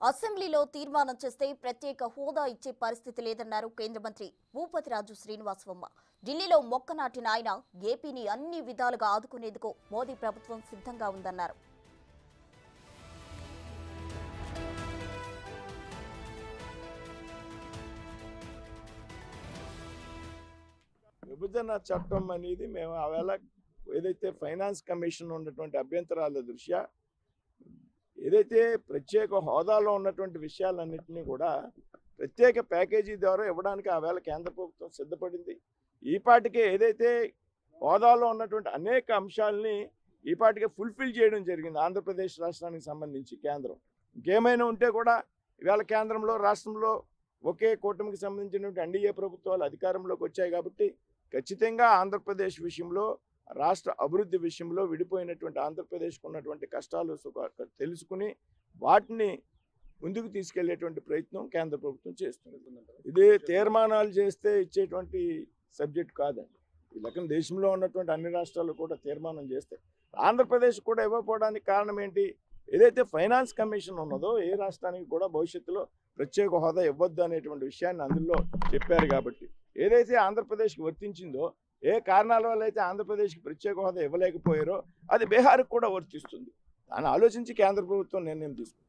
అసెంబ్లీలో తీర్మానం చేస్తే ప్రత్యేక హోదా ఇచ్చే పరిస్థితి లేదన్నారు కేంద్ర మంత్రి భూపతిరాజు శ్రీనివాసవమ్మ. ఢిల్లీలో మొక్క నాటిన ఆయన ఏపీని అన్ని విధాలుగా ఆదుకునేందుకు మోదీ ప్రభుత్వం సిద్ధంగా ఉందన్నారు. విభజన చట్టం అనేది మేము ఆవేళ ఏదైతే ఫైనాన్స్ కమిషన్ ఉన్నటువంటి అభ్యంతరాల దృష్ట్యా ఏదైతే ప్రత్యేక హోదాలో ఉన్నటువంటి విషయాలన్నింటినీ కూడా ప్రత్యేక ప్యాకేజీ ద్వారా ఇవ్వడానికి ఆవేళ కేంద్ర ప్రభుత్వం సిద్ధపడింది. ఈపాటికే ఏదైతే హోదాలో ఉన్నటువంటి అనేక అంశాలని ఈపాటికే ఫుల్ఫిల్ చేయడం జరిగింది. ఆంధ్రప్రదేశ్ రాష్ట్రానికి సంబంధించి కేంద్రం ఇంకేమైనా ఉంటే కూడా ఇవాళ కేంద్రంలో రాష్ట్రంలో ఒకే కూటమికి సంబంధించినటువంటి ఎన్డీఏ ప్రభుత్వాలు అధికారంలోకి వచ్చాయి కాబట్టి ఖచ్చితంగా ఆంధ్రప్రదేశ్ విషయంలో రాష్ట్ర అభివృద్ధి విషయంలో విడిపోయినటువంటి ఆంధ్రప్రదేశ్కు ఉన్నటువంటి కష్టాలు తెలుసుకుని వాటిని ముందుకు తీసుకెళ్లేటువంటి ప్రయత్నం కేంద్ర ప్రభుత్వం చేస్తుంది. ఇదే తీర్మానాలు చేస్తే ఇచ్చేటువంటి సబ్జెక్ట్ కాదండి. ఈ లెక్కన దేశంలో ఉన్నటువంటి అన్ని రాష్ట్రాలు కూడా తీర్మానం చేస్తే ఆంధ్రప్రదేశ్ కూడా ఇవ్వకపోవడానికి కారణం ఏంటి? ఏదైతే ఫైనాన్స్ కమిషన్ ఉన్నదో ఏ రాష్ట్రానికి కూడా భవిష్యత్తులో ప్రత్యేక హోదా ఇవ్వద్దు అనేటువంటి విషయాన్ని అందులో చెప్పారు. కాబట్టి ఏదైతే ఆంధ్రప్రదేశ్కి వర్తించిందో ఏ కారణాల వల్ల అయితే ఆంధ్రప్రదేశ్కి ప్రత్యేక హోదా ఇవ్వలేకపోయారో అది బీహార్కి కూడా వర్తిస్తుంది. దాన్ని ఆలోచించి కేంద్ర ప్రభుత్వం నిర్ణయం తీసుకుంది.